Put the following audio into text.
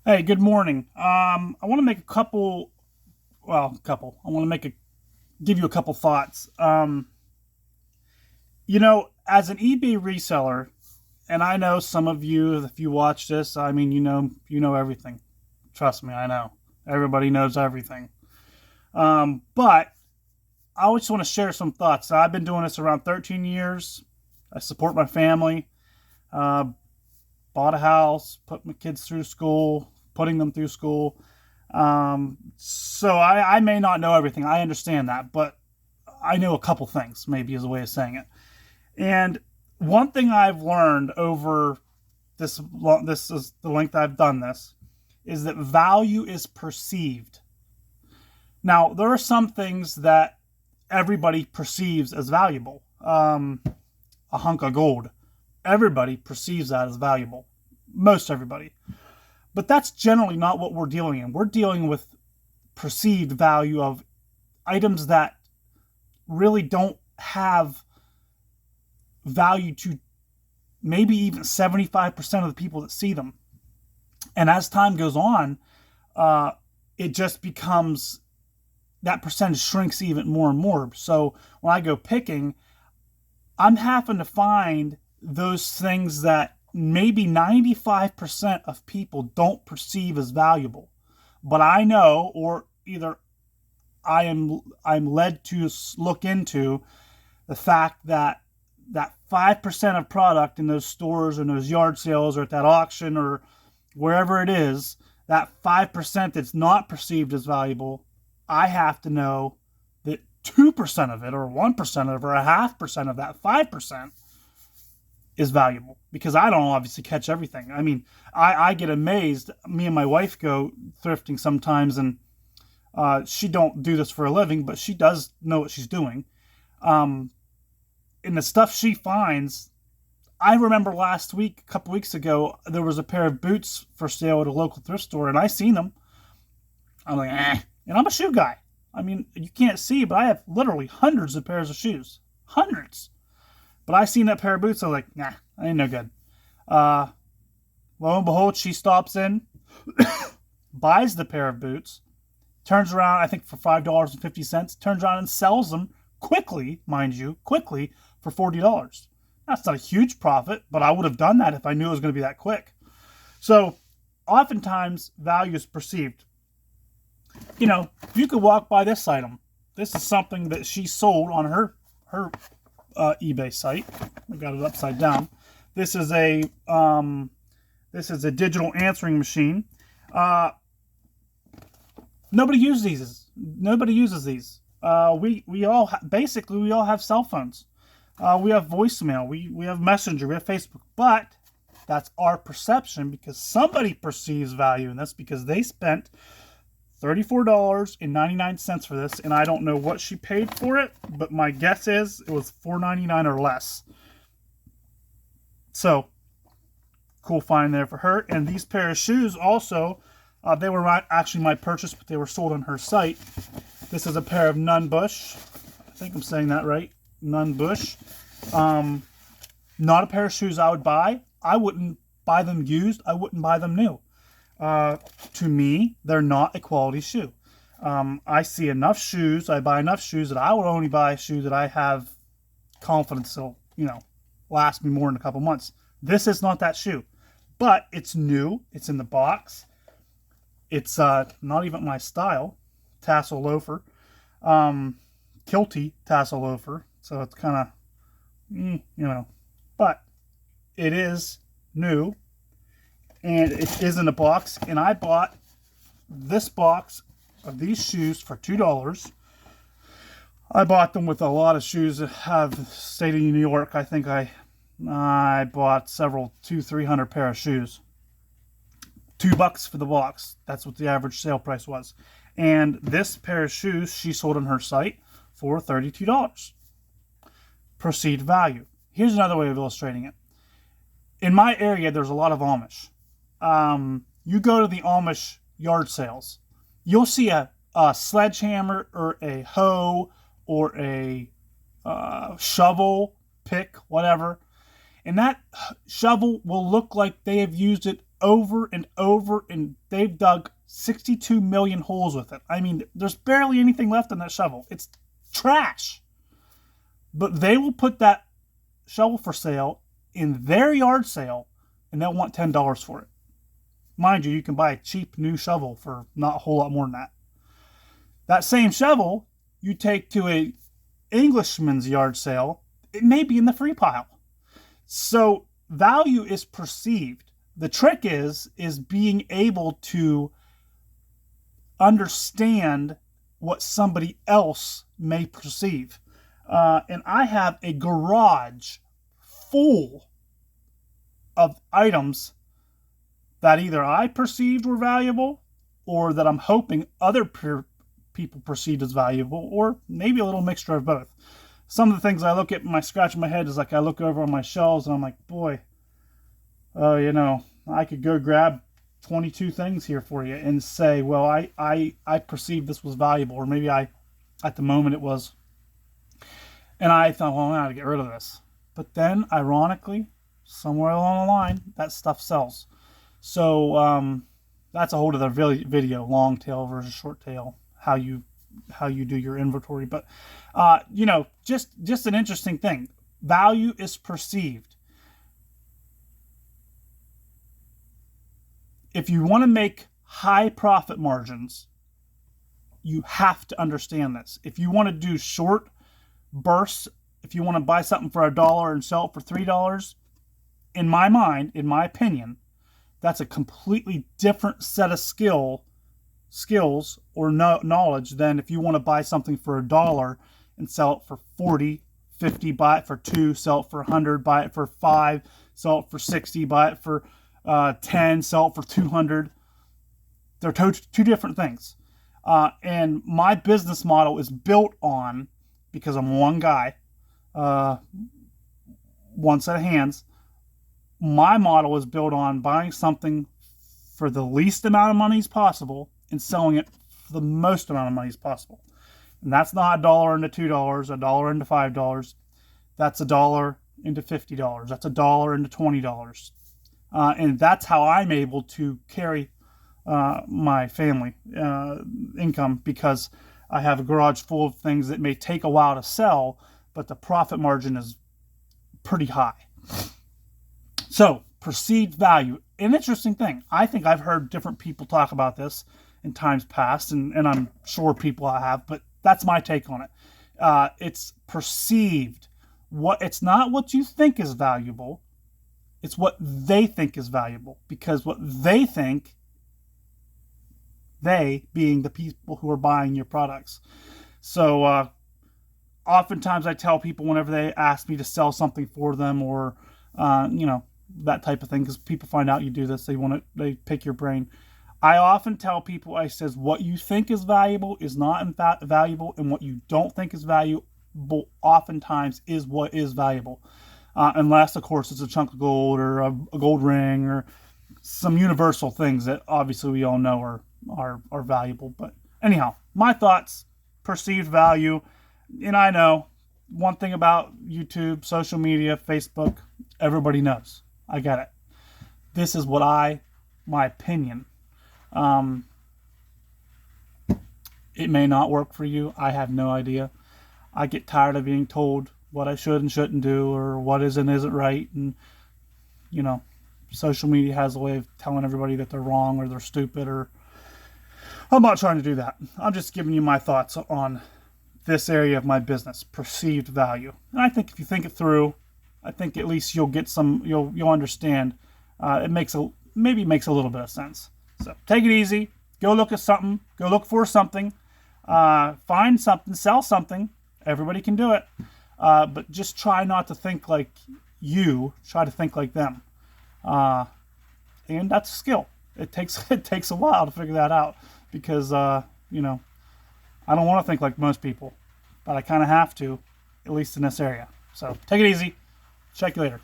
Hey, good morning. I want to make a couple. Well, couple. I want to give you a couple thoughts. As an eBay reseller, and I know some of you, if you watch this, I mean, you know everything. Trust me, I know. Everybody knows everything. But I just want to share some thoughts. I've been doing this around 13 years. I support my family. Uh, Bought a house, put my kids through school, putting them through school. So I may not know everything. I understand that, but I know a couple things, maybe is a way of saying it. And one thing I've learned over this is the length I've done this, is that value is perceived. Now, there are some things that everybody perceives as valuable. A hunk of gold. Everybody perceives that as valuable. Most everybody. But that's generally not what we're dealing in. We're dealing with perceived value of items that really don't have value to maybe even 75% of the people that see them. And as time goes on, uh, it just becomes that percentage shrinks even more and more. So when I go picking, I'm having to find those things that maybe 95% of people don't perceive as valuable. But I know, or either I'm led to look into the fact that that 5% of product in those stores or in those yard sales or at that auction or wherever it is, that 5% that's not perceived as valuable, I have to know that 2% of it or 1% of it or a half percent of that 5% is valuable, because I don't obviously catch everything. I mean, I get amazed. Me and my wife go thrifting sometimes, and she don't do this for a living, but she does know what she's doing. Um, and the stuff she finds, I remember last week, a couple weeks ago, there was a pair of boots for sale at a local thrift store, and I seen them. I'm like, eh. And I'm a shoe guy. I mean, you can't see, but I have literally hundreds of pairs of shoes. Hundreds. But I seen that pair of boots. I was like, nah, I ain't no good. Uh, Lo and behold, she stops in, buys the pair of boots, turns around, I think for $5.50, turns around and sells them quickly, mind you, quickly for $40. That's not a huge profit, but I would have done that if I knew it was going to be that quick. So oftentimes value is perceived. You could walk by this item. This is something that she sold on her eBay site. I got it upside down. This is a digital answering machine. Uh, nobody uses these. Nobody uses these. We all basically we all have cell phones. We have voicemail. We have Messenger. We have Facebook. But that's our perception, because somebody perceives value in this because they spent $34.99 for this, and I don't know what she paid for it, but my guess is it was $4.99 or less. So cool find there for her. And these pair of shoes also, they were actually my purchase, but they were sold on her site. This is a pair of Nunn Bush. I think I'm saying that right. Nunn Bush. Not a pair of shoes I would buy. I wouldn't buy them used. I wouldn't buy them new. To me, they're not a quality shoe. I see enough shoes. I buy enough shoes that I would only buy a shoe that I have confidence will, last me more than a couple months. This is not that shoe, but it's new. It's in the box. It's not even my style. Tassel loafer, kilty tassel loafer. So it's kind of, but it is new, and it is in a box. And I bought this box of these shoes for $2. I bought them with a lot of shoes that have state of New York. I think I bought several 300 pair of shoes. $2 for the box. That's what the average sale price was. And this pair of shoes she sold on her site for $32. Perceived value. Here's another way of illustrating it. In my area, there's a lot of Amish. You go to the Amish yard sales, you'll see a sledgehammer or a hoe or a shovel, pick, whatever. And that shovel will look like they have used it over and over, and they've dug 62 million holes with it. I mean, there's barely anything left in that shovel. It's trash. But they will put that shovel for sale in their yard sale, and they'll want $10 for it. Mind you, you can buy a cheap new shovel for not a whole lot more than that. That same shovel, you take to a Englishman's yard sale, it may be in the free pile. So value is perceived. The trick is being able to understand what somebody else may perceive. And I have a garage full of items that either I perceived were valuable or that I'm hoping other people perceived as valuable, or maybe a little mixture of both. Some of the things I look at, my scratch in my head is like I look over on my shelves and I'm like, boy, I could go grab 22 things here for you and say, well, I perceived this was valuable, or maybe at the moment it was. And I thought, well, I got to get rid of this. But then, ironically, somewhere along the line, that stuff sells. So that's a whole other video, long tail versus short tail, how you do your inventory. But just an interesting thing. Value is perceived. If you want to make high profit margins, you have to understand this. If you want to do short bursts, if you want to buy something for $1 and sell it for $3, in my mind, in my opinion, that's a completely different set of skills or knowledge than if you want to buy something for $1 and sell it for 40, 50, buy it for 2, sell it for 100, buy it for 5, sell it for 60, buy it for 10, sell it for 200. They're two different things. And my business model is built on, because I'm one guy, one set of hands, my model is built on buying something for the least amount of money as possible and selling it for the most amount of money as possible. And that's not $1 into $2, $1 into $5. That's $1 into $50. That's $1 into $20. And that's how I'm able to carry my family income, because I have a garage full of things that may take a while to sell, but the profit margin is pretty high. So, perceived value. An interesting thing. I think I've heard different people talk about this in times past, and I'm sure people have, but that's my take on it. It's perceived. It's not what you think is valuable. It's what they think is valuable, because what they think, they being the people who are buying your products. So oftentimes I tell people whenever they ask me to sell something for them, or that type of thing, because people find out you do this, they pick your brain. I often tell people, I says, what you think is valuable is not in fact valuable, and what you don't think is valuable oftentimes is what is valuable. Unless, of course, it's a chunk of gold or a gold ring or some universal things that obviously we all know are valuable. But anyhow, my thoughts, perceived value. And I know one thing about YouTube, social media, Facebook, everybody knows. I get it. This is my opinion. It may not work for you. I have no idea. I get tired of being told what I should and shouldn't do, or what is and isn't right. And, social media has a way of telling everybody that they're wrong or they're stupid, or I'm not trying to do that. I'm just giving you my thoughts on this area of my business, perceived value. And I think if you think it through, I think at least you'll get you'll understand. It makes a little bit of sense. So take it easy. Go look at something. Go look for something. Find something. Sell something. Everybody can do it. But just try not to think like you. Try to think like them. And that's a skill. It takes a while to figure that out, because I don't want to think like most people, but I kind of have to, at least in this area. So take it easy. Check you later.